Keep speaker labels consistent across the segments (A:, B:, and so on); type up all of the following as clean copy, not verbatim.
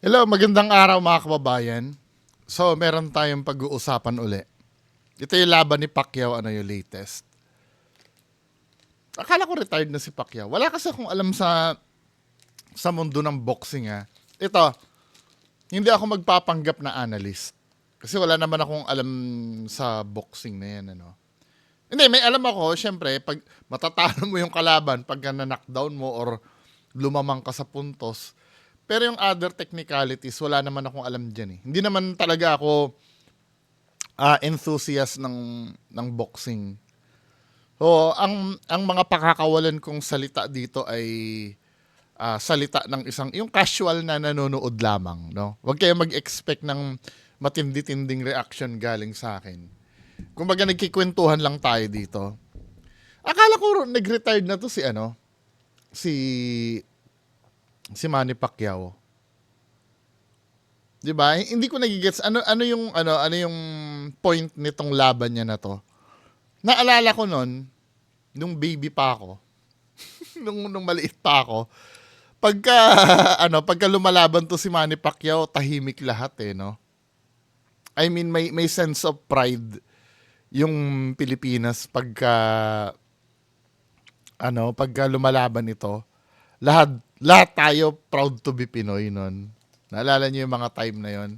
A: Hello, magandang araw mga kababayan. So, meron tayong pag-uusapan uli. Ito yung laban ni Pacquiao, ano yung latest. Akala ko retired na si Pacquiao. Wala kasi akong alam sa mundo ng boxing ha. Ito, hindi ako magpapanggap na analyst. Kasi wala naman akong alam sa boxing na yan, ano. Hindi, may alam ako, syempre, pag matatalo mo yung kalaban, pag na-knockdown mo or lumamang ka sa puntos. Pero yung other technicalities, wala naman akong alam dyan eh. Hindi naman talaga ako enthusiast ng boxing. So, ang mga pakakawalan kong salita dito ay salita ng yung casual na nanonood lamang. No? Huwag kayo mag-expect ng matindi-tinding reaction galing sa akin. Kumbaga nagkikwentuhan lang tayo dito. Akala ko nag-retired na to si Manny Pacquiao. 'Di ba? Hindi ko nagigets ano yung point nitong laban niya na to. Naalala ko nung baby pa ako. nung maliit pa ako. Pagka pagka lumalaban to si Manny Pacquiao, tahimik lahat no. I mean may sense of pride yung Pilipinas pagka lumalaban ito. Lahat tayo proud to be Pinoy nun. Naalala niyo yung mga time na yon?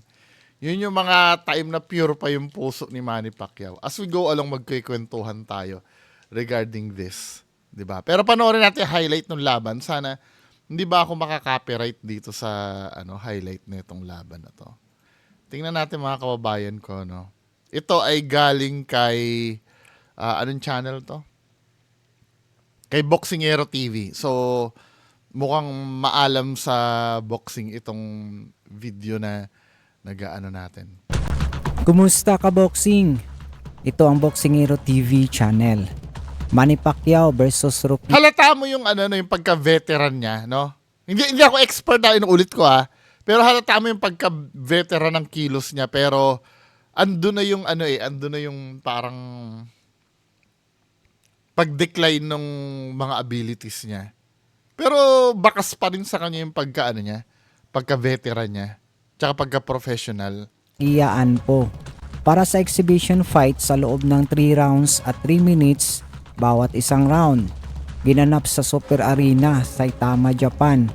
A: Yun yung mga time na pure pa yung puso ni Manny Pacquiao. As we go along, magkikwentuhan tayo regarding this. 'Di ba? Pero panoorin natin yung highlight ng laban. Sana hindi ba ako makaka-copyright dito sa highlight nitong laban na to. Tingnan natin mga kababayan ko, no. Ito ay galing kay anong channel to? Kay Boxingero TV. So, mukhang maalam sa boxing itong video na nag-aano natin.
B: Kumusta ka boxing? Ito ang Boxingero TV channel. Manny Pacquiao versus Rocky.
A: Halata mo yung yung pagka-veteran niya, no? Hindi ako expert na inuulit ko pero halata mo yung pagka-veteran ng kilos niya, pero ando na yung ando na yung parang pag-decline ng mga abilities niya. Pero bakas pa rin sa kanya yung pagka-veteran niya, tsaka pagka-professional.
B: Iyaan po. Para sa exhibition fight sa loob ng 3 rounds at 3 minutes bawat isang round. Ginanap sa Super Arena, Saitama, Japan.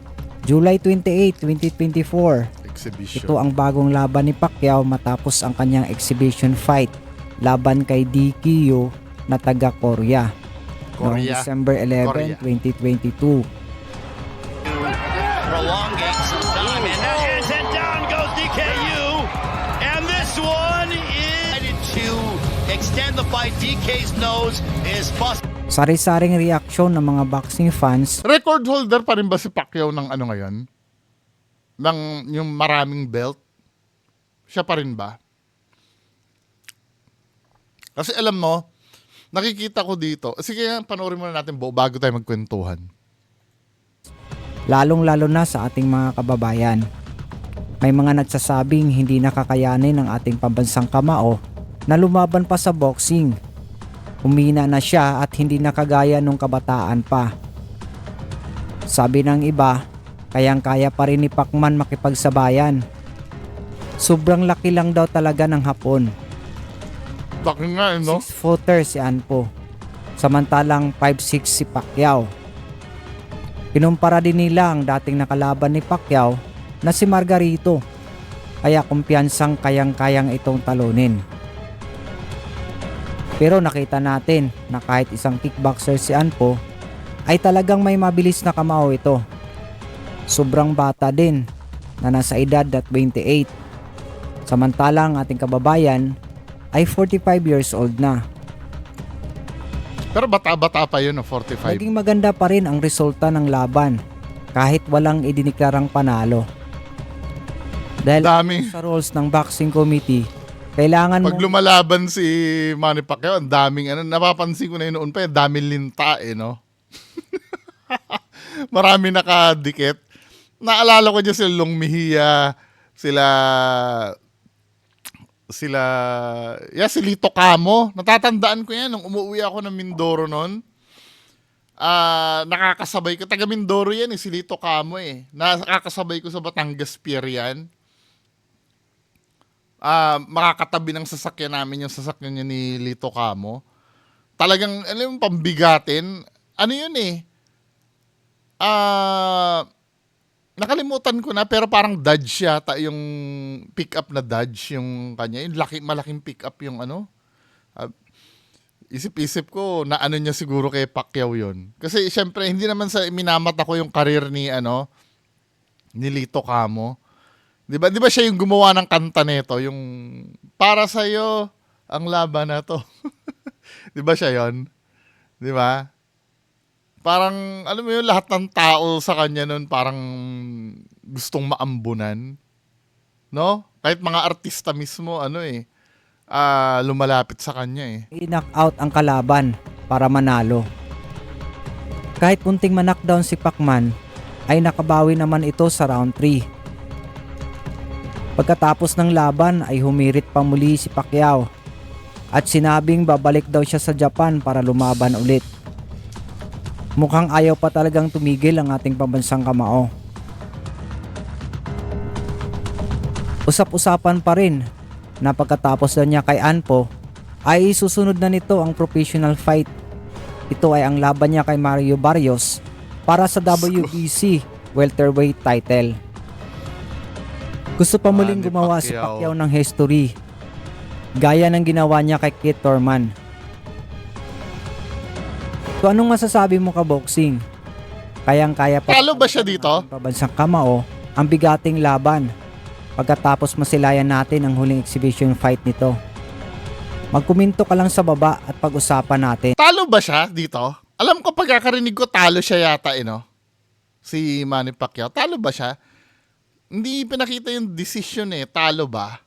B: July 28, 2024.
A: Exhibition.
B: Ito ang bagong laban ni Pacquiao matapos ang kanyang exhibition fight laban kay DQ na taga Korea. Noong December 11, 2022.
C: Prolongates time and down goes DKU, and this one is to extend the fight. DK's nose is busted.
B: Sari-saring reaksyon ng mga boxing fans.
A: Record holder pa rin ba si Pacquiao ng ngayon? Ng yung maraming belt? Siya pa rin ba? Kasi alam mo, nakikita ko dito. Sige, panoorin muna natin bago tayo magkwentuhan.
B: Lalong-lalo na sa ating mga kababayan. May mga nagsasabing hindi nakakayanin ng ating pambansang kamao na lumaban pa sa boxing. Humina na siya at hindi nakagaya nung kabataan pa. Sabi ng iba, kayang-kaya pa rin ni Pacman makipagsabayan. Sobrang laki lang daw talaga ng Hapon.
A: Laki nga, no?
B: 6-footer si Anpo. Samantalang 5'6 si Pacquiao. Kinumpara din nila ang dating nakalaban ni Pacquiao na si Margarito. Kaya kumpiyansang kayang-kayang itong talunin. Pero nakita natin na kahit isang kickboxer si Anpo ay talagang may mabilis na kamao ito. Sobrang bata din na nasa edad na 28. Samantalang ating kababayan ay 45 years old na.
A: Pero bata-bata pa yun, 45.
B: Naging maganda pa rin ang resulta ng laban kahit walang idineklarang panalo. Dahil
A: Dami.
B: sa rules ng boxing committee, kailangan
A: Pag lumalaban si Manny Pacquiao, ang daming napapansin ko na yun noon pa, daming linta no? Marami nakadikit. Naalala ko dyan sila Long Mejia, si Lito Camo. Natatandaan ko yan nung umuwi ako ng Mindoro noon. nakakasabay ko. Taga Mindoro yan si Lito Camo Nakakasabay ko sa Batangas Pier yan. Makakatabi ng sasakyan namin yung sasakyan niya ni Lito Camo. Talagang, alam mo, pambigatin. Ano yun nakalimutan ko na, pero parang Dodge yata yung pick-up na Dodge yung kanya. Yung malaking pick-up yung isip-isip ko na ano niya siguro kay Pacquiao yun. Kasi syempre, hindi naman sa minamata ko yung karir ni Lito Camo. Di ba siya yung gumawa ng kanta nito, yung para sa'yo ang laban na to. Di ba siya yon? Di ba? Parang, alam mo yun, lahat ng tao sa kanya nun parang gustong maambunan. No? Kahit mga artista mismo, lumalapit sa kanya
B: I-knock out ang kalaban para manalo. Kahit punting ma-knockdown si Pacman, ay nakabawi naman ito sa round 3. Pagkatapos ng laban ay humirit pa muli si Pacquiao at sinabing babalik daw siya sa Japan para lumaban ulit. Mukhang ayaw pa talagang tumigil ang ating pambansang kamao. Usap-usapan pa rin na pagkatapos daw niya kay Anpo ay susunod na nito ang professional fight. Ito ay ang laban niya kay Mario Barrios para sa WBC welterweight title. Gusto pa muling
A: Manny
B: gumawa si
A: Pacquiao
B: Pacquiao ng history, gaya ng ginawa niya kay Keith Thurman. So anong masasabi mo ka boxing? Kayang-kaya pa
A: Talo ba siya dito?
B: ng pambansang kamao ang bigating laban pagkatapos masilayan natin ang huling exhibition fight nito. Magkomento ka lang sa baba at pag-usapan natin.
A: Talo ba siya dito? Alam ko pagkakarinig ko, talo siya yata si Manny Pacquiao. Talo ba siya? Hindi pinakita yung decision talo ba?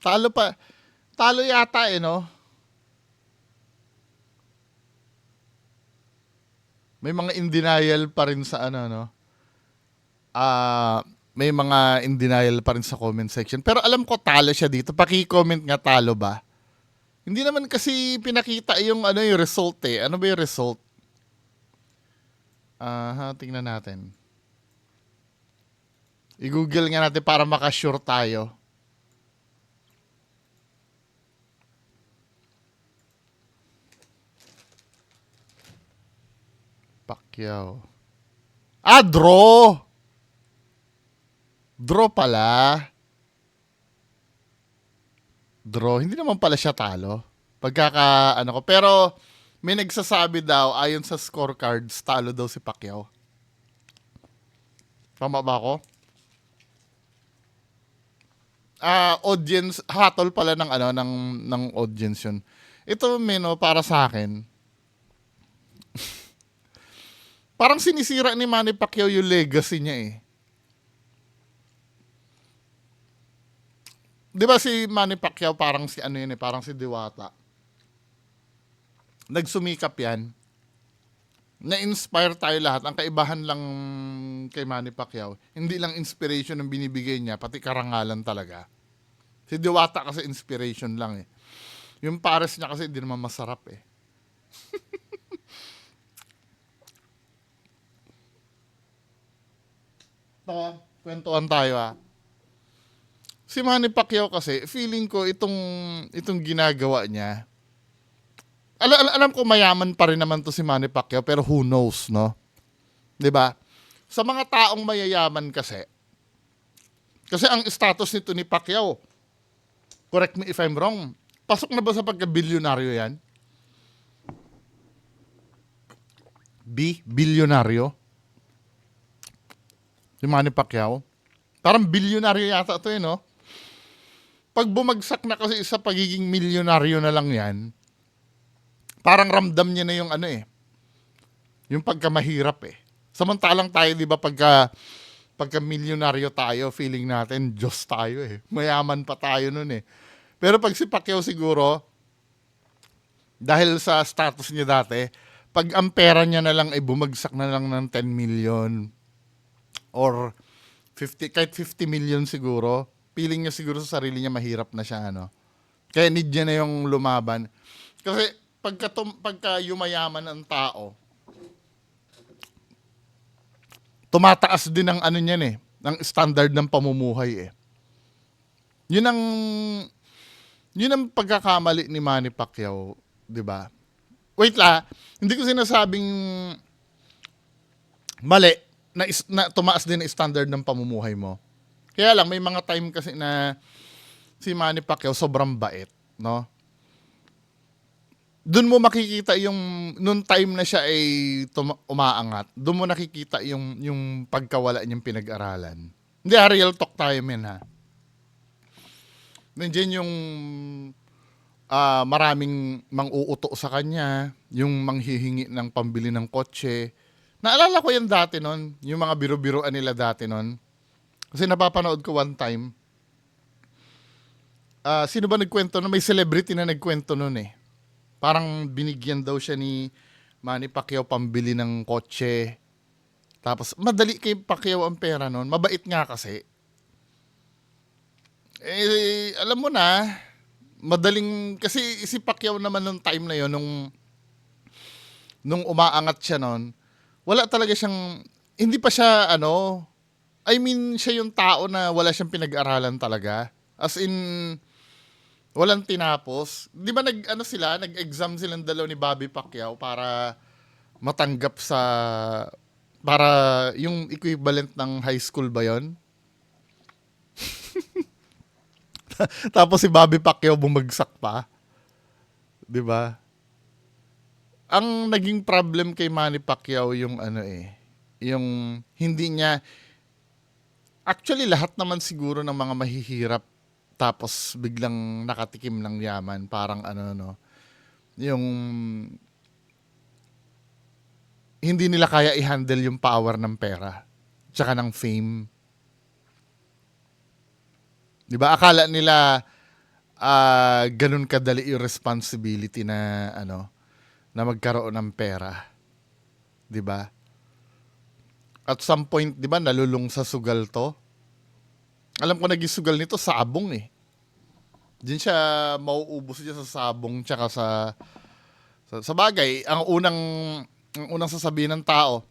A: Talo pa. Talo yata May mga in denial pa rin sa may mga in denial pa rin sa comment section. Pero alam ko talo siya dito. Paki-comment nga talo ba? Hindi naman kasi pinakita yung yung result Ano ba yung result? Tingnan natin. I-google nga natin para makasure tayo. Pacquiao. Draw! Draw pala. Draw. Hindi naman pala siya talo. Ko. Pero may nagsasabi daw, ayon sa scorecards, talo daw si Pacquiao. Tama ba ako? Audience, hatol pala ng audience yun. Ito, para sa akin, parang sinisira ni Manny Pacquiao yung legacy niya Di ba si Manny Pacquiao parang si parang si Diwata. Nagsumikap yan. Na-inspire tayo lahat. Ang kaibahan lang kay Manny Pacquiao, hindi lang inspiration ang binibigay niya, pati karangalan talaga. Si Diwata kasi inspiration lang Yung pares niya kasi hindi naman masarap Kwentuhan tayo Si Manny Pacquiao kasi, feeling ko itong ginagawa niya. Alam ko mayaman pa rin naman to si Manny Pacquiao, pero who knows, no? 'Di ba? Sa mga taong mayayaman kasi ang status nito ni Pacquiao, correct me if I'm wrong, pasok na ba sa pagka-bilyonaryo yan? Bilyonaryo? Si Manny Pacquiao? Parang bilyonaryo yata ito no? Pag bumagsak na kasi sa pagiging milyonaryo na lang yan, parang ramdam niya na yung yung pagkamahirap Samantalang tayo, di ba, pagka milyonaryo tayo, feeling natin, Diyos tayo Mayaman pa tayo nun Pero pag si Pacquiao siguro, Dahil sa status niya dati, pag ang pera niya na lang ay bumagsak na lang ng 10 million or 50, kahit 50 million siguro, feeling niya siguro sa sarili niya mahirap na siya, ano. Kaya need niya na yung lumaban. Kasi pagka yumayaman ng tao, tumataas din ang ano niyan eh, ang standard ng pamumuhay eh. Yun ang pagkakamali ni Manny Pacquiao, 'di ba? Wait la, hindi ko sinasabing mali na tumaas din ang standard ng pamumuhay mo. Kaya lang may mga time kasi na si Manny Pacquiao sobrang bait, no? Doon mo makikita yung nung time na siya ay umaangat. Doon mo nakikita yung pagkawala niyang pinag-aralan. Hindi, real talk tayo, men, ha. Nandiyan yung maraming mang-uuto sa kanya, yung manghihingi ng pambili ng kotse. Naalala ko yan dati nun, yung mga biro-biroan nila dati nun. Kasi napapanood ko one time. Sino ba nagkwento nun? May celebrity na nagkwento nun eh. Parang binigyan daw siya ni Manny Pacquiao pambili ng kotse. Tapos, madali kay Pacquiao ang pera nun. Mabait nga kasi. Alam mo na, madaling, kasi si Pacquiao naman nung time na yon nung umaangat siya nun, wala talaga siyang, hindi pa siya, siya yung tao na wala siyang pinag-aralan talaga. As in, walang tinapos. Di ba nag-exam silang dalaw ni Bobby Pacquiao para matanggap para yung equivalent ng high school ba yon? Tapos si Bobby Pacquiao bumagsak pa. Di ba? Ang naging problem kay Manny Pacquiao yung yung hindi niya, actually lahat naman siguro ng mga mahihirap tapos biglang nakatikim ng yaman, parang yung hindi nila kaya i-handle yung power ng pera tsaka ng fame. 'Di ba? Akala nila ganun kadali yung responsibility na na magkaroon ng pera. 'Di ba? At some point, 'di ba, nalulung sa sugal to. Alam ko naging sugal nito sabong eh. Diyan siya mauubos siya sa sabong tsaka sa bagay, ang unang sasabihin ng tao,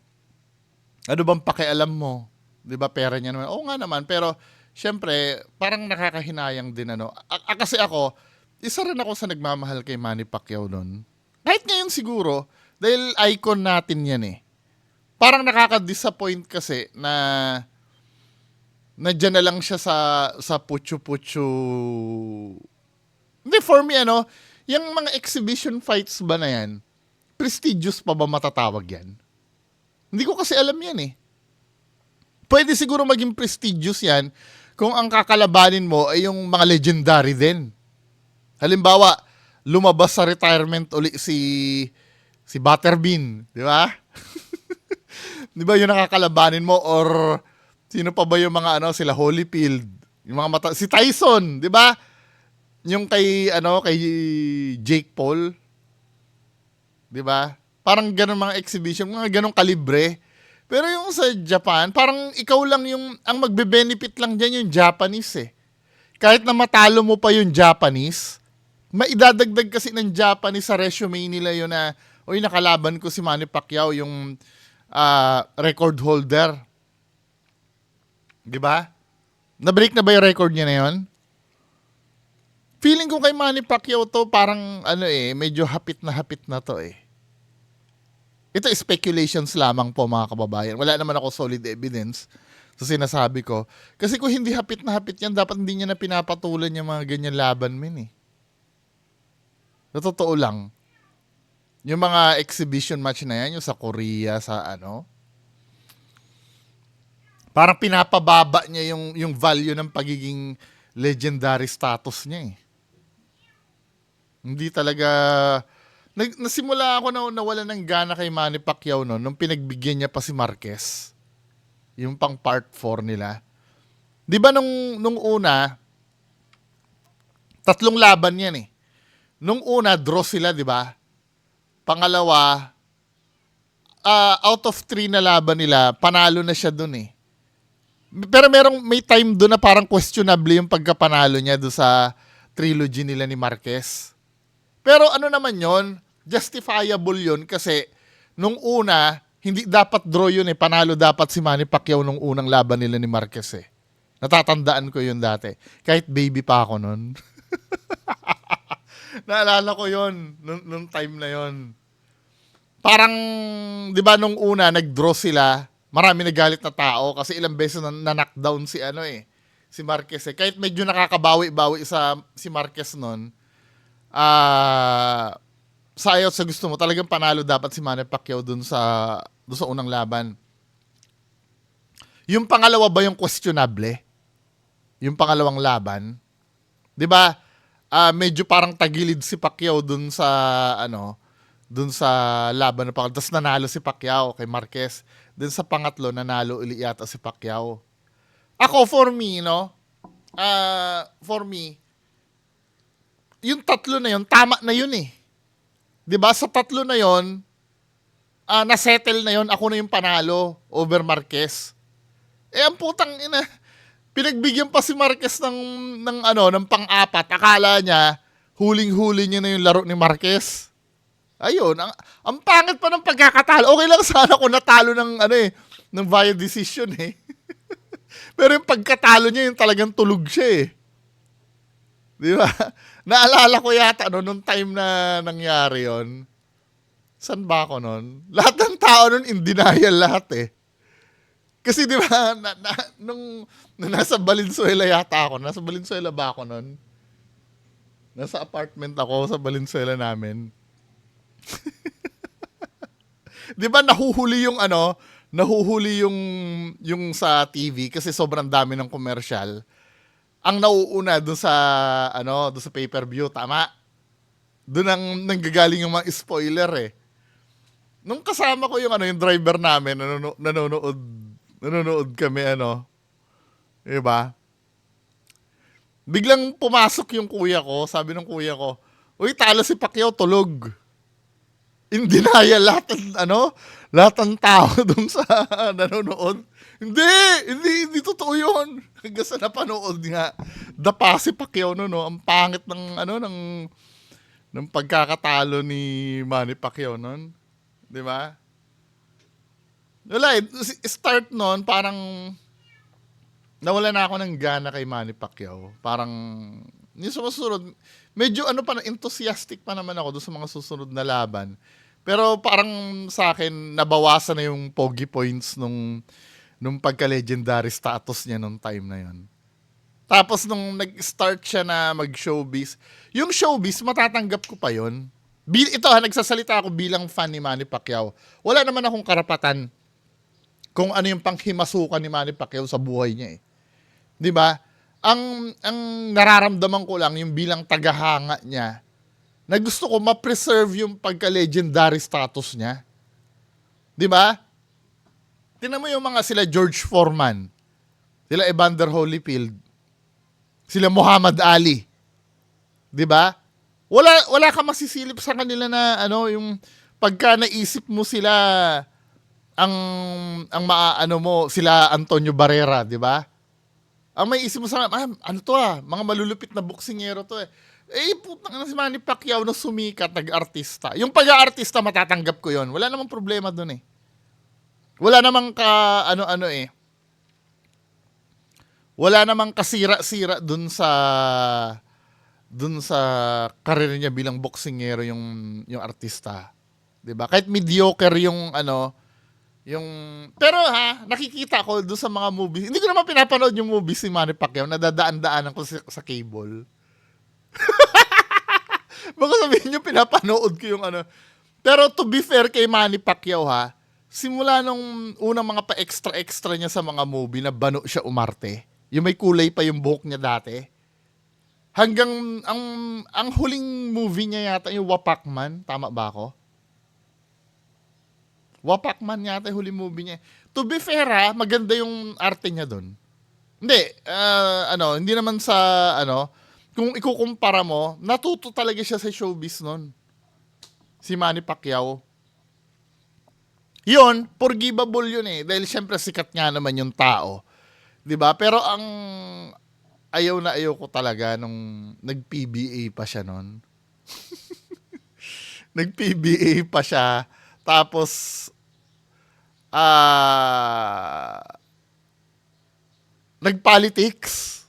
A: ano bang pakialam mo? 'Di ba, pera niya naman. Oo nga naman, pero syempre, parang nakakahinayang din kasi ako, isa rin ako sa nagmamahal kay Manny Pacquiao noon. Kahit ngayon siguro, dahil icon natin yan eh. Parang nakaka-disappoint kasi na nandiyan na lang siya sa putyo-putyo. Hindi, for me, yung mga exhibition fights ba na yan, prestigious pa ba matatawag yan? Hindi ko kasi alam yan eh. Pwede siguro maging prestigious yan kung ang kakalabanin mo ay yung mga legendary din. Halimbawa, lumabas sa retirement uli si Butterbean, di ba? Di ba yun nakakalabanin mo? Or sino pa ba yung mga sila Holyfield, yung mga si Tyson, 'di ba? Yung kay Jake Paul, 'di ba? Parang ganun mga exhibition, mga ganung kalibre. Pero yung sa Japan, parang ikaw lang ang magbe-benefit lang diyan yung Japanese eh. Kahit na matalo mo pa yung Japanese, maidadagdag kasi ng Japanese sa resume nila yun na, oy, nakalaban ko si Manny Pacquiao, yung record holder. 'Di ba? Na-break na ba yung record niya na 'yon? Feeling ko kay Manny Pacquiao to parang medyo hapit na to eh. Ito speculations lamang po, mga kababayan. Wala naman ako solid evidence sa sinasabi ko. Kasi kung hindi hapit na hapit yan, dapat hindi niya na pinapatulan yung mga ganyan laban min eh. Sa totoo lang. Yung mga exhibition match na yan, yung sa Korea, sa parang pinapababa niya yung value ng pagiging legendary status niya eh. Hindi talaga, nasimula ako na nawala ng gana kay Manny Pacquiao nung pinagbigyan niya pa si Marquez. Yung pang part 4 nila. Di ba nung una, 3 laban yan eh. Nung una, draw sila, di ba? Pangalawa, out of 3 na laban nila, panalo na siya dun eh. Pero may time doon na parang questionable yung pagkapanalo niya doon sa trilogy nila ni Marquez. Pero ano naman yon, justifiable yon kasi nung una, hindi dapat draw yun eh. Panalo dapat si Manny Pacquiao nung unang laban nila ni Marquez eh. Natatandaan ko yun dati. Kahit baby pa ako nun. Naalala ko yun, nung time na yon. Parang, di ba nung una, nag-draw sila, marami nagalit na tao kasi ilang beses na knockdown si Marquez eh. Kahit medyo nakakabawi-bawi si Marquez nun, sa ayaw sa gusto mo, talagang panalo dapat si Manny Pacquiao dun sa unang laban. Yung pangalawa ba yung questionable? Yung pangalawang laban? 'Di ba? Medyo parang tagilid si Pacquiao dun sa laban na tapos nanalo si Pacquiao kay Marquez. Then sa pangatlo nanalo uli yata si Pacquiao. Ako for me, yung tatlo na yun, tama na yun eh. 'Di ba? Sa tatlo na yun, na-settle na yun, ako na yung panalo over Marquez. Ang putang ina, pinagbigyan pa si Marquez ng pang-apat. Akala niya, huling-huli niya na yung laro ni Marquez. Ayun, ang pangit pa ng pagkakatalo. Okay lang sana kung natalo ng via decision eh. Pero yung pagkatalo niya, yung talagang tulog siya eh. Di ba? Naalala ko yata nung time na nangyari yon. San ba ako nun? Lahat ng tao nun in denial lahat eh. Kasi di ba, nung nasa Valenzuela yata ako, nasa Valenzuela ba ako nun? Nasa apartment ako sa Valenzuela namin. Di ba nahuhuli yung sa TV kasi sobrang dami ng commercial. Ang nauuna doon sa pay-per-view, tama? Doon ang nanggagaling yung mga spoiler eh. Nung kasama ko yung driver namin, nanonood kami, diba? Biglang pumasok yung kuya ko, sabi ng kuya ko, uy, talo si Pacquiao, tulog. In denial, lahat ng tao dun sa nanonood. Hindi totoo yun. Hanggang sa napanood nga, dapa si Pacquiao ang pangit ng pagkakatalo ni Manny Pacquiao nun. Di ba? Wala start nun, parang nawala na ako ng gana kay Manny Pacquiao. Parang, yung sumusunod, medyo enthusiastic pa naman ako doon sa mga susunod na laban. Pero parang sa akin, nabawasan na yung pogi points nung pagka-legendary status niya nung time na yon. Tapos nung nag-start siya na mag-showbiz, yung showbiz, matatanggap ko pa yon. Ito nagsasalita ako bilang fan ni Manny Pacquiao. Wala naman akong karapatan kung ano yung panghimasukan ni Manny Pacquiao sa buhay niya eh. 'Di ba? Ang nararamdaman ko lang yung bilang tagahanga niya na gusto ko ma-preserve yung pagka-legendary status niya. 'Di ba? Tingnan mo yung mga sila George Foreman, sila Evander Holyfield, sila Muhammad Ali. 'Di ba? Wala ka masisilip sa kanila na yung pagka naisip mo sila ang maaano mo sila Antonio Barrera, 'di ba? Ang may isip mo sa mga malulupit na boksingero to eh. Putang si Manny Pacquiao na sumikat, nag-artista. Yung pag-aartista matatanggap ko 'yon. Wala namang problema doon eh. Wala namang wala namang kasira-sira doon sa career niya bilang boksingero yung artista. 'Di ba? Kahit mediocre yung pero nakikita ko doon sa mga movies. Hindi ko naman pinapanood yung movies si Manny Pacquiao, nadadaan-daanan ko sa cable. Baka sabihin niyo pinapanood ko yung Pero to be fair kay Manny Pacquiao simula nung unang mga pa-extra-extra niya sa mga movie na bano siya umarte, yung may kulay pa yung buhok niya dati, hanggang ang huling movie niya yata yung Wapakman, tama ba ako? Wapakman yata yung huling movie niya. To be fair maganda yung arte niya doon. Hindi, hindi naman sa kung ikukumpara mo, natuto talaga siya sa showbiz nun. Si Manny Pacquiao. Yun, forgivable yun eh. Dahil syempre sikat nga naman yung tao. 'Di ba? Pero ang ayaw na ayaw ko talaga nung nag-PBA pa siya nun. Nag-PBA pa siya. Tapos, nag-politics.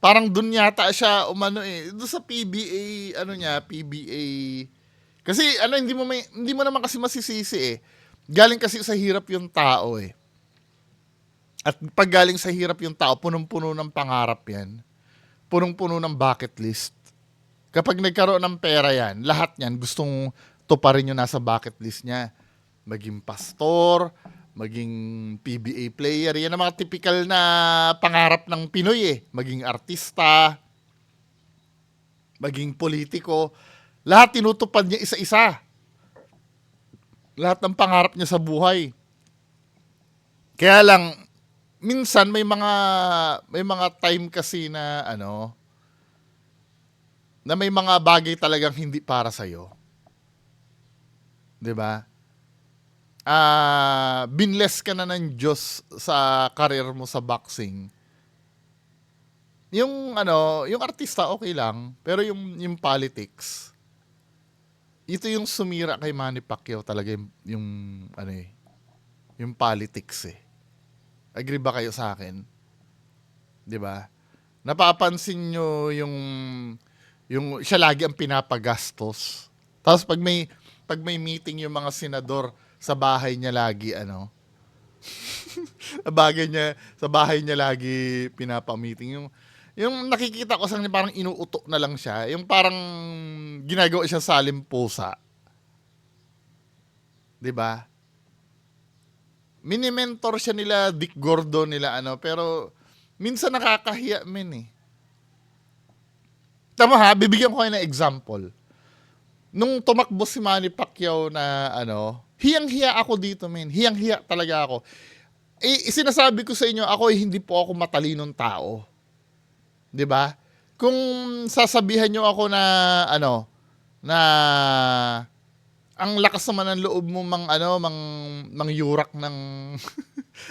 A: Parang dun yata siya umano eh. Doon sa PBA, ano niya, PBA. Kasi ano, hindi mo naman kasi masisisi eh. Galing kasi sa hirap yung tao eh. At pag galing sa hirap yung tao, punong-puno ng pangarap yan. Punong-puno ng bucket list. Kapag nagkaroon ng pera yan, lahat yan gustong tuparin yung nasa bucket list niya. Maging pastor, maging PBA player. Yan ang mga typical na pangarap ng Pinoy eh. Maging artista, maging politiko. Lahat tinutupad niya isa-isa. Lahat ng pangarap niya sa buhay. Kaya lang, minsan may mga time kasi na na may mga bagay talagang hindi para sa iyo. 'Di ba? Binless ka na ng Diyos sa career mo sa boxing. Yung yung artista okay lang, pero yung politics, ito yung sumira kay Manny Pacquiao talaga yung yung politics eh. Agree ba kayo sa akin? 'Di ba? Napapansin nyo yung siya lagi ang pinapagastos. Tapos pag may meeting yung mga senador, sa bahay niya lagi sa bahay niya lagi pinapa-meeting. Yung nakikita ko sa kanya parang inuuto na lang siya. Yung parang ginagawa siya salimpusa. 'Di ba? Mini-mentor siya nila Dick Gordon nila pero minsan nakakahiya eh. Tama ha, bibigyan ko kayo ng example. Nung tumakbo si Manny Pacquiao na hiyang-hiya ako dito hiyang-hiya talaga ako. Sinasabi ko sa inyo, hindi po ako matalinong tao. 'Di ba? Kung sasabihan niyo ako na na ang lakas naman ng loob mo mang yurak ng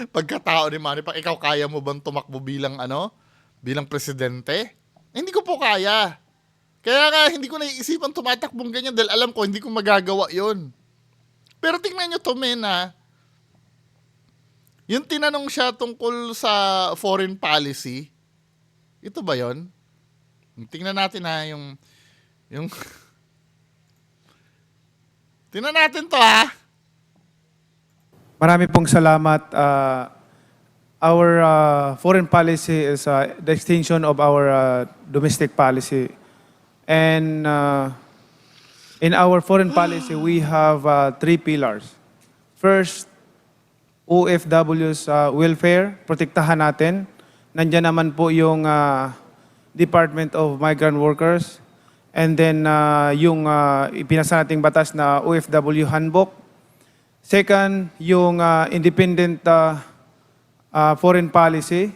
A: pagkatao ni Manny Pacquiao, ikaw kaya mo bang tumakbo bilang bilang presidente? Hindi ko po kaya. Kaya nga hindi ko naiisipan tumatakbong ganyan dahil alam ko hindi ko magagawa 'yon. Pero tingnan niyo to yung tinanong siya tungkol sa foreign policy. Ito ba 'yon? Tingnan natin yung tingnan natin to ha.
D: Marami pong salamat. Our foreign policy is the extension of our domestic policy. And in our foreign policy, we have 3 pillars. First, OFW's welfare, protektahan natin. Nandiyan naman po yung Department of Migrant Workers. And then yung ipinasa nating batas na OFW Handbook. Second, yung independent foreign policy.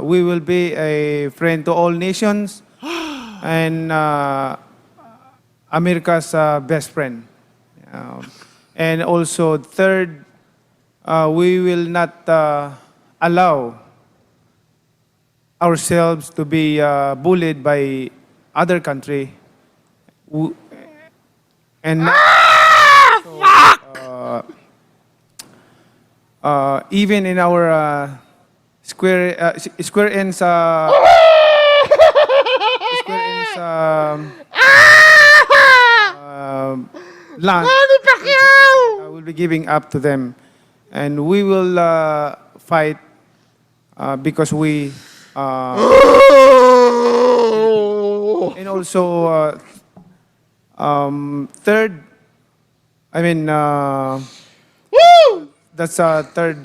D: We will be a friend to all nations and America's best friend. And also, third, we will not allow ourselves to be bullied by other country. And even in our square ends land, will be giving up to them, and we will fight because we and also third, I mean that's third.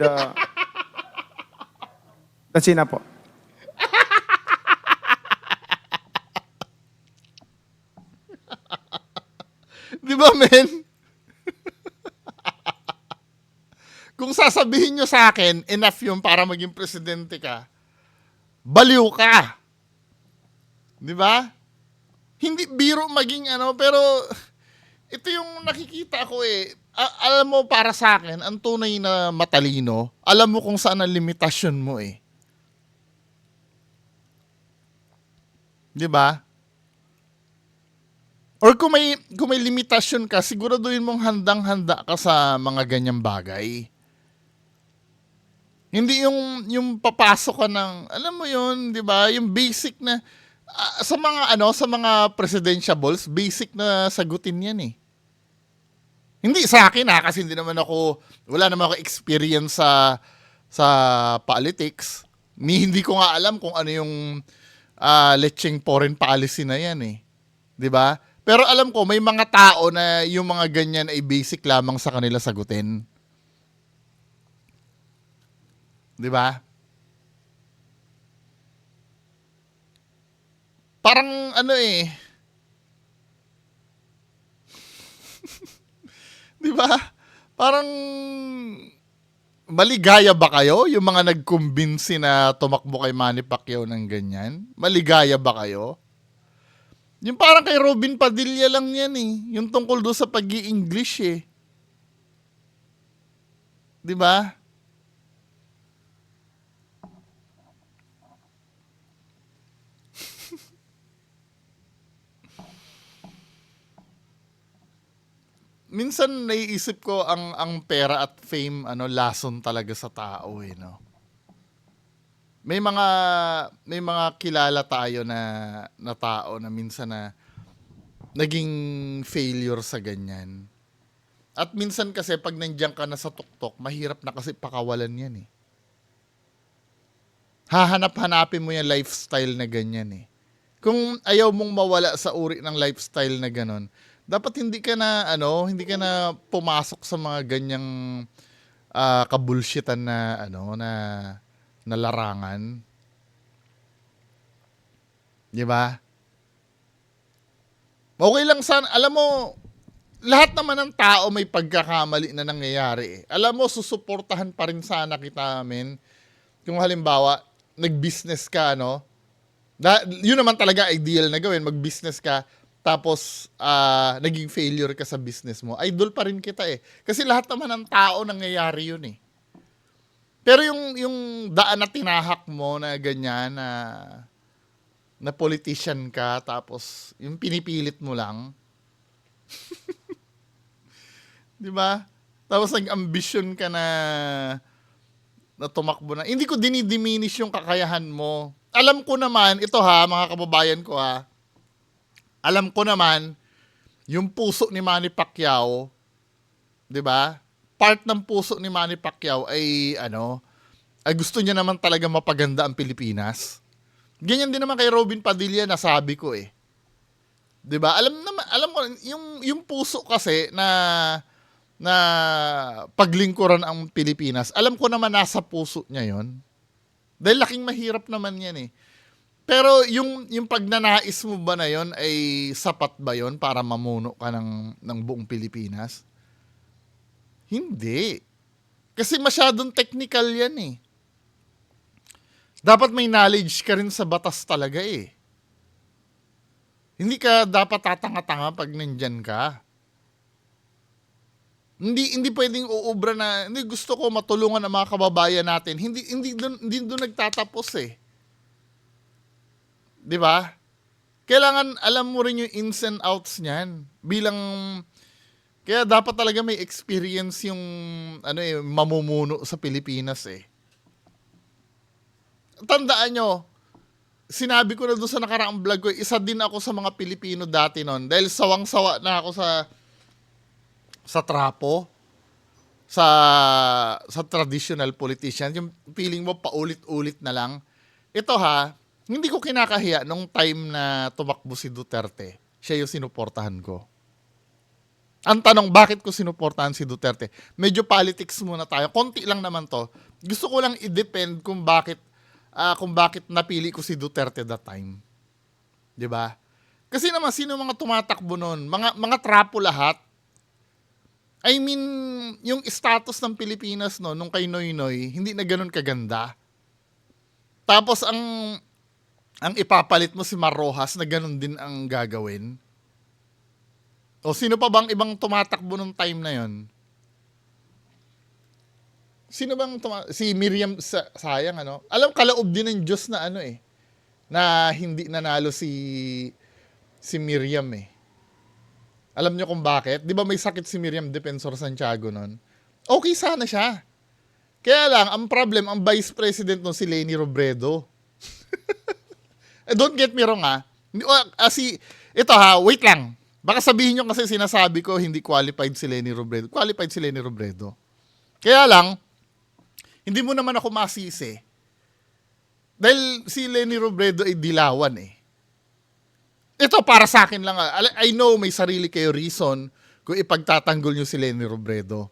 D: That's enough po.
A: Di ba, men? Kung sasabihin nyo sa akin, enough yun para maging presidente ka, baliw ka. Di ba? Hindi biro maging ano, pero ito yung nakikita ko eh. Alam mo, para sa akin, ang tunay na matalino, alam mo kung saan ang limitasyon mo eh. Di ba? Or kung may limitasyon ka, siguraduhin mong handang-handa ka sa mga ganyang bagay. Hindi yung papasok ka ng, alam mo yun, 'di ba? Yung basic na sa mga presidentiables, basic na sagutin 'yan eh. Hindi sa akin kasi wala naman ako experience sa politics. Hindi ko nga alam kung ano yung lecheng foreign policy na 'yan eh. 'Di ba? Pero alam ko may mga tao na yung mga ganyan ay basic lamang sa kanila sagutin. 'Di ba? Parang ano eh. 'Di ba? Parang maligaya ba kayo yung mga nagkumbinsi na tumakbo kay Manny Pacquiao ng ganyan? Maligaya ba kayo? Yung parang kay Robin Padilla lang yan eh. Yung tungkol doon sa pag-i-English eh. 'Di ba? Minsan naiisip ko ang pera at fame lason talaga sa tao eh, no. May mga kilala tayo na tao na minsan na naging failure sa ganyan. At minsan kasi pag nandiyan ka na sa tuktok, mahirap na kasi pakawalan 'yan eh. Hahanap-hanapin mo yung lifestyle na ganyan eh. Kung ayaw mong mawala sa uri ng lifestyle na ganon, dapat hindi ka na pumasok sa mga ganyang kabulshitan na larangan. 'Di ba? Okay lang sana, alam mo, lahat naman ng tao may pagkakamali na nangyayari eh. Alam mo, susuportahan pa rin sana kita, men. Kung halimbawa, nag-business ka, yun naman talaga ideal na gawin, mag-business ka, tapos naging failure ka sa business mo. Idol pa rin kita eh. Kasi lahat naman ng tao nangyayari yun eh. Pero yung daan na tinahak mo na ganyan, na politician ka, tapos yung pinipilit mo lang, di ba? Tapos nag-ambition ka na tumakbo na. Hindi ko dinidiminish yung kakayahan mo. Alam ko naman, ito mga kababayan ko alam ko naman, yung puso ni Manny Pacquiao, di ba? Part ng puso ni Manny Pacquiao ay gusto niya naman talaga mapaganda ang Pilipinas. Ganyan din naman kay Robin Padilla, nasabi ko eh. 'Di ba? Alam mo yung puso kasi na paglingkuran ang Pilipinas. Alam ko naman nasa puso niya 'yon. Dahil laking mahirap naman 'yan eh. Pero yung pagnanais mo ba na 'yon ay sapat ba 'yon para mamuno ka ng buong Pilipinas? Hindi. Kasi masyadong technical 'yan eh. Dapat may knowledge ka rin sa batas talaga eh. Hindi ka dapat tatanga-tanga pag nandyan ka. Hindi pwedeng uubra na, hindi, gusto ko matulungan ang mga kababayan natin. Hindi doon nagtatapos eh. 'Di ba? Kailangan alam mo rin yung ins and outs niyan. Kaya dapat talaga may experience yung mamumuno sa Pilipinas eh. Tandaan nyo, sinabi ko na doon sa nakaraang vlog ko, isa din ako sa mga Pilipino dati noon dahil sawang-sawa na ako sa trapo, sa traditional politician. Yung feeling mo paulit-ulit na lang. Ito hindi ko kinakahiya nung time na tumakbo si Duterte. Siya yung sinuportahan ko. Ang tanong, bakit ko sinuportahan si Duterte? Medyo politics muna tayo. Konti lang naman to. Gusto ko lang i-depend kung bakit napili ko si Duterte that time. 'Di ba? Kasi naman sino mga tumatakbo noon? Mga trapo lahat. I mean, yung status ng Pilipinas nung kay Noynoy, hindi na ganoon kaganda. Tapos ang ipapalit mo si Mar Rojas na ganun din ang gagawin? O sino pa bang ibang tumatakbo nung time na yon? Sino bang si Miriam sayang ano? Alam kaloob din ng Diyos na ano eh, na hindi nanalo si Miriam eh. Alam niyo kung bakit? 'Di ba may sakit si Miriam Defensor Santiago noon? Okay sana siya. Kaya lang ang problem, ang vice president no si Leni Robredo. Don't get me wrong ha. Ito ha, wait lang. Baka sabihin nyo kasi sinasabi ko hindi qualified si Leni Robredo. Qualified si Leni Robredo. Kaya lang, hindi mo naman ako masisi. Dahil si Leni Robredo ay dilawan eh. Ito para sa akin lang. I know may sarili kayo reason kung ipagtatanggol nyo si Leni Robredo.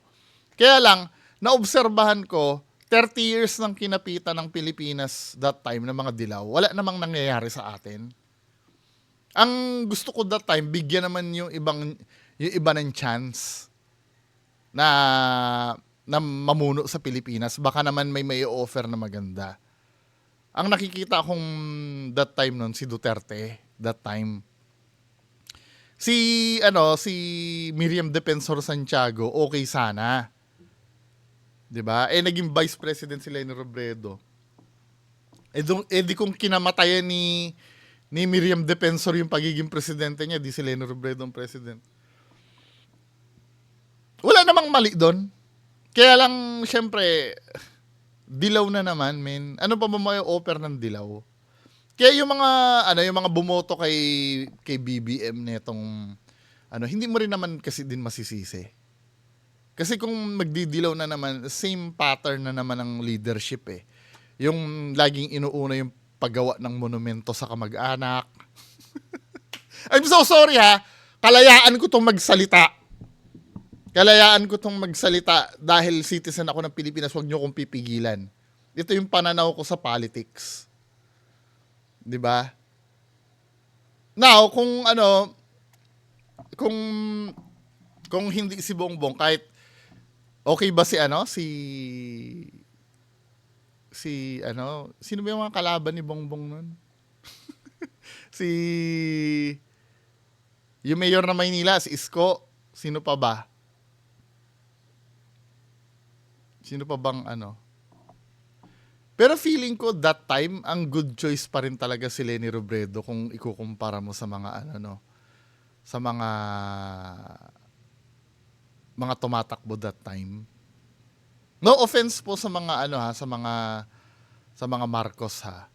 A: Kaya lang, naobserbahan ko, 30 years ng kinapitan ng Pilipinas that time ng mga dilaw, wala namang nangyayari sa atin. Ang gusto ko that time, bigyan naman yung iba ng chance na mamuno sa Pilipinas. Baka naman may offer na maganda. Ang nakikita kong that time nun, si Duterte, that time. Si Miriam Defensor Santiago, okay sana. 'Di ba? Naging vice president si Leni Robredo. Di kung kinamatayan ni Miriam Defensor yung pagiging presidente niya, di si Leni Robredo ang president. Wala namang mali doon. Kaya lang, syempre, dilaw na naman, men. Ano pa ba may offer ng dilaw? Kaya yung mga bumoto kay BBM netong hindi mo rin naman kasi din masisisi. Kasi kung magdidilaw na naman, same pattern na naman ng leadership eh. Yung laging inuuna yung paggawa ng monumento sa kamag-anak. I'm so sorry ha. Kalayaan ko tong magsalita. Dahil citizen ako ng Pilipinas, huwag niyo kong pipigilan. Ito yung pananaw ko sa politics. 'Di ba? Now, kung hindi si Bongbong, kahit okay ba sino ba yung mga kalaban ni Bongbong nun? Yung mayor na Maynila, si Isko, sino pa ba? Sino pa bang Pero feeling ko that time, ang good choice pa rin talaga si Leni Robredo kung ikukumpara mo sa mga sa mga tumatakbo that time. No offense po sa mga sa mga Marcos ha.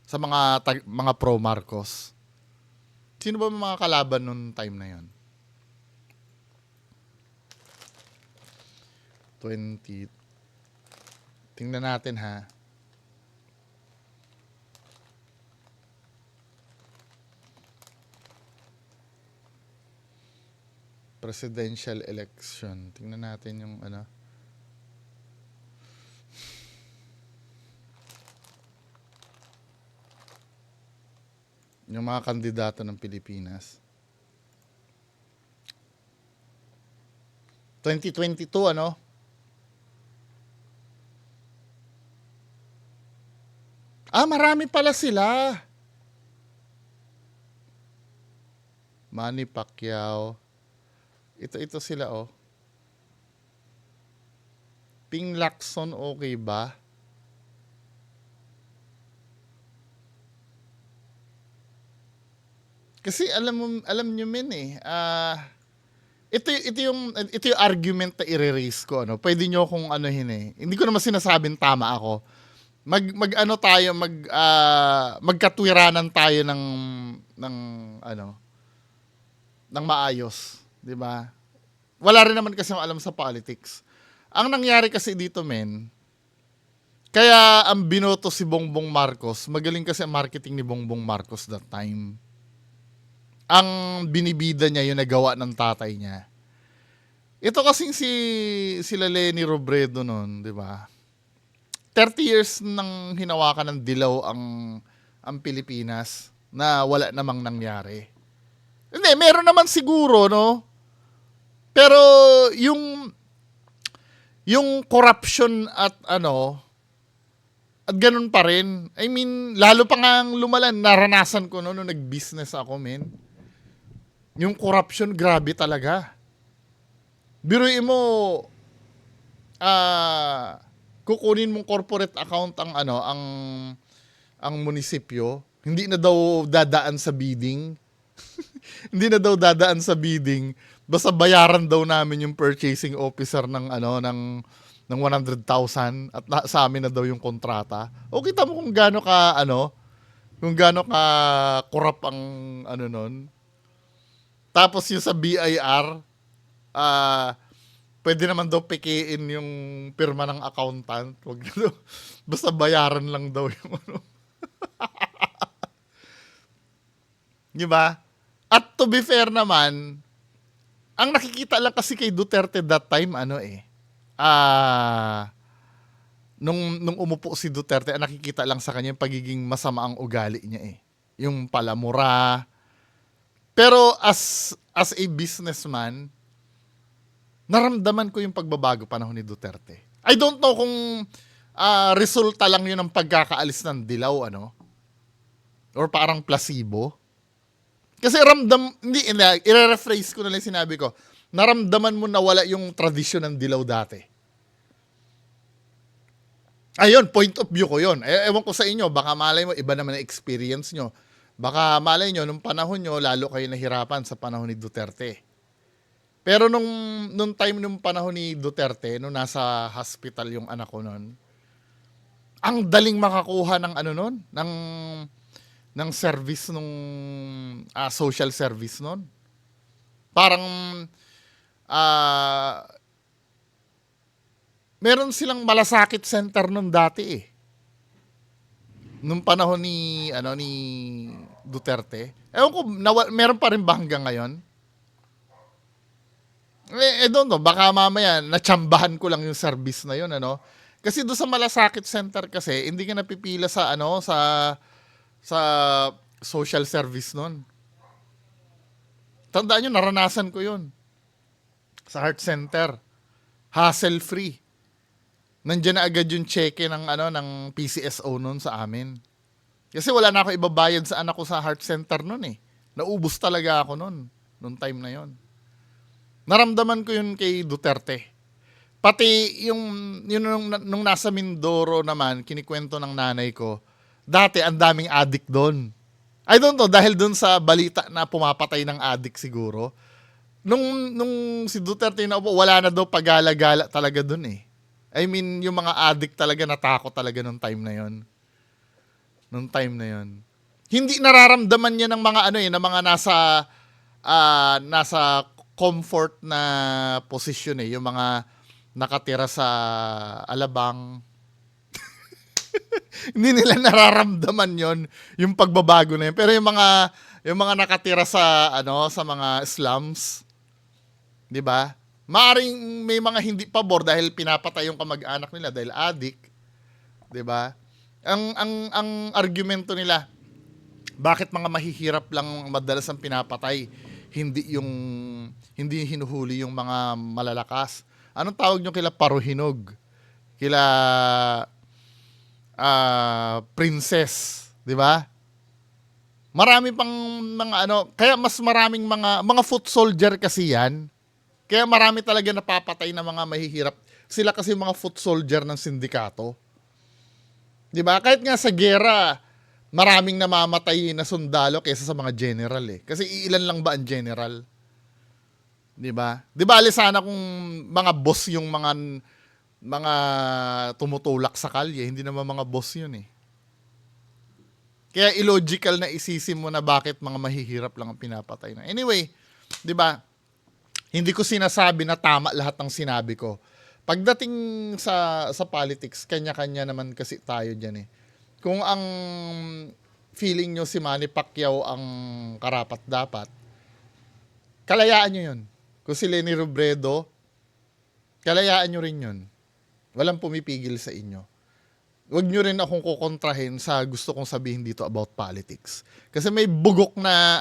A: Sa mga pro Marcos. Sino ba mga kalaban nung time na 'yon? 20. Tingnan natin ha. Presidential election. Tingnan natin yung yung mga kandidato ng Pilipinas. 2022 marami pala sila. Manny Pacquiao. Ito sila Ping Lacson, okay ba? Kasi alam niyo men ito yung argument na i-raise ko Pwede niyo kung Hindi ko naman sinasabing tama ako. Magkatwiranan tayo ng maayos, 'di ba? Wala rin naman kasi alam sa politics. Ang nangyari kasi dito, men, kaya ang binoto si Bongbong Marcos, magaling kasi ang marketing ni Bongbong Marcos that time. Ang binibida niya yung nagawa ng tatay niya. Ito kasing sila Leni Robredo noon, 'di ba? 30 years nang hinawakan ng dilaw ang Pilipinas na wala namang nangyari. Hindi, meron naman siguro, Pero yung corruption at At ganun pa rin. I mean, lalo pa nga ang lumalan. Naranasan ko no, nung nag-business ako, men. Yung corruption, grabe talaga. Biruin mo, kukunin mong corporate account ang ang munisipyo. Hindi na daw dadaan sa bidding. Hindi na daw dadaan sa bidding. Basta bayaran daw namin yung purchasing officer ng ng 100,000 at sa amin na daw yung kontrata. O kita mo kung gaano ka kung gaano ka corrupt ang nun. Tapos yung sa BIR, pwede naman daw pekein yung pirma ng accountant. Wag na daw. Basta bayaran lang daw yung Di ba? At to be fair naman, ang nakikita lang kasi kay Duterte that time, nung umupo si Duterte, ang nakikita lang sa kanya yung pagiging masama ang ugali niya eh. Yung palamura. Pero as a businessman, naramdaman ko yung pagbabago panahon ni Duterte. I don't know kung resulta lang yun ng pagkakaalis ng dilaw, or parang placebo. Kasi i-rephrase ko na lang sinabi ko, naramdaman mo na wala yung tradisyon ng dilaw dati. Ayun, point of view ko yun. Ewan ko sa inyo, baka malay mo, iba naman ang experience nyo. Baka malay nyo, nung panahon nyo, lalo kayo nahirapan sa panahon ni Duterte. Pero nung time nung panahon ni Duterte, nung nasa hospital yung anak ko nun, ang daling makakuha ng ng service nung social service nun. Parang meron silang malasakit center nun dati eh. Nung panahon ni Duterte. Ewan ko, meron pa rin ba hanggang ngayon? Don't know, baka mamaya natsambahan ko lang yung service na yun, Kasi doon sa malasakit center kasi, hindi ka napipila sa sa social service nun. Tandaan nyo, naranasan ko yun. Sa heart center. Hassle-free. Nandiyan na agad yung cheque ng PCSO nun sa amin. Kasi wala na ako ibabayad sa anak ko sa heart center nun eh. Naubos talaga ako nun. Nung time na yon. Naramdaman ko yun kay Duterte. Pati nung nasa Mindoro naman, kinikwento ng nanay ko, dati ang daming addict doon. I don't know, dahil doon sa balita na pumapatay ng addict siguro. Nung si Duterte na wala na daw pagala-gala talaga doon eh. I mean, yung mga addict talaga natakot talaga nung time na yon. Nung time na yon. Hindi nararamdaman niya ng mga ng mga nasa comfort na position eh, yung mga nakatira sa Alabang. Hindi nila nararamdaman yon, yung pagbabago na yun. Pero yung mga nakatira sa sa mga slums, 'di ba? Maaring may mga hindi pabor dahil pinapatay yung kamag-anak nila dahil addict, 'di ba? Ang argumento nila, bakit mga mahihirap lang madalas ang pinapatay, hindi hinuhuli yung mga malalakas. Anong tawag nyo kila paruhinog? Kila princess, 'di ba? Marami pang mga kaya mas maraming mga foot soldier kasi 'yan. Kaya marami talaga napapatay na mga mahihirap. Sila kasi mga foot soldier ng sindikato. 'Di ba? Kahit nga sa giyera, maraming namamatay na sundalo kaysa sa mga general eh. Kasi ilan lang ba ang general? 'Di ba? 'Di ba sana kung mga boss yung mga tumutulak sa kalye, hindi naman mga boss yun eh. Kaya illogical na isisim mo na bakit mga mahihirap lang ang pinapatay na. Anyway, 'di ba? Hindi ko sinasabi na tama lahat ng sinabi ko. Pagdating sa politics, kanya-kanya naman kasi tayo diyan eh. Kung ang feeling nyo si Manny Pacquiao ang karapat-dapat, kalayaan nyo yun. Kung si Leni Robredo, kalayaan nyo rin yun. Walang pumipigil sa inyo. Huwag nyo rin akong kukontrahin sa gusto kong sabihin dito about politics. Kasi may bugok na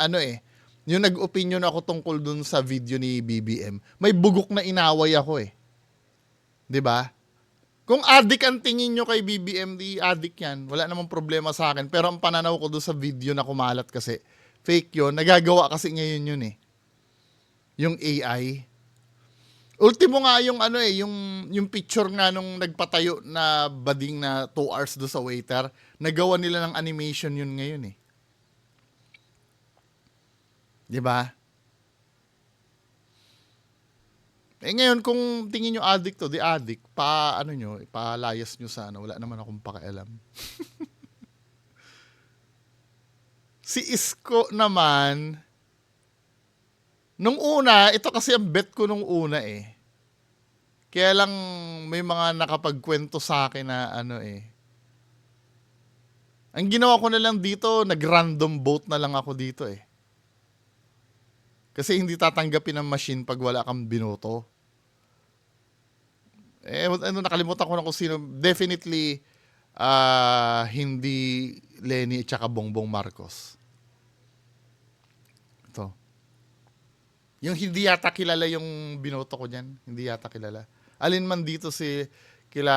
A: yung nag-opinion ako tungkol dun sa video ni BBM, may bugok na inaway ako eh. 'Di ba? Kung addict ang tingin nyo kay BBM, di addict yan. Wala namang problema sa akin. Pero ang pananaw ko doon sa video na kumalat kasi, fake yun. Nagagawa kasi ngayon yun eh. Yung AI. Ultimo nga yung ano eh, yung picture nga nung nagpatayo na bading na 2 hours do sa waiter, nagawa nila ng animation yun ngayon eh. 'Di ba? Eh ngayon kung tingin nyo addict to, di addict, ano nyo, ipalayas nyo sa ano, wala naman akong pakialam. Si Isko naman, nung una, ito kasi ang bet ko nung una eh. Kaya lang may mga nakapagkwento sa akin na ano eh. Ang ginawa ko na lang dito, nag-random vote na lang ako dito eh. Kasi hindi tatanggapin ng machine pag wala kang binoto. Eh, ano, nakalimutan ko na kung sino. Definitely, hindi Lenny at saka Bongbong Marcos. Ito. Yung hindi yata kilala yung binoto ko dyan. Hindi yata kilala. Alin man dito si kila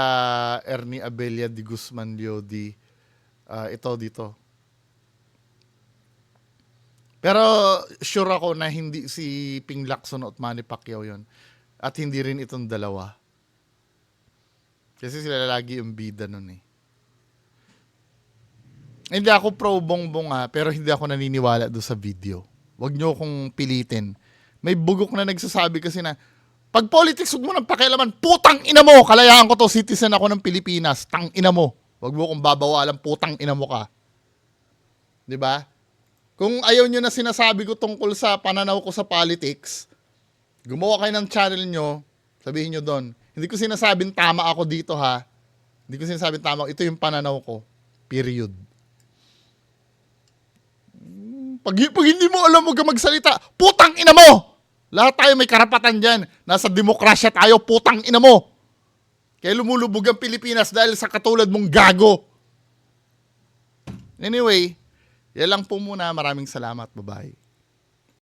A: Ernie Abella de Guzman Leody. Ito dito. Pero sure ako na hindi si Ping Lacson at Manny Pacquiao yun. At hindi rin itong dalawa. Kasi sila lagi yung bida nun eh. Hindi ako pro Bongbong pero hindi ako naniniwala doon sa video. Huwag nyo akong pilitin. May bugok na nagsasabi kasi na, pag politics, huwag mo nang pakialaman, putang ina mo! Kalayaan ko to, citizen ako ng Pilipinas, tang ina mo. Huwag mo akong babawalan, putang ina mo ka. 'Di ba? Kung ayaw nyo na sinasabi ko tungkol sa pananaw ko sa politics, gumawa kayo ng channel nyo, sabihin nyo doon, hindi ko sinasabing tama ako dito ha. Hindi ko sinasabing tama, ito yung pananaw ko. Period. Pag hindi mo alam, huwag ka magsalita, putang ina mo! Lahat tayo may karapatan dyan. Nasa demokrasya tayo, putang ina mo. Kaya lumulubog ang Pilipinas dahil sa katulad mong gago. Anyway, yan lang po muna. Maraming salamat. Bye-bye.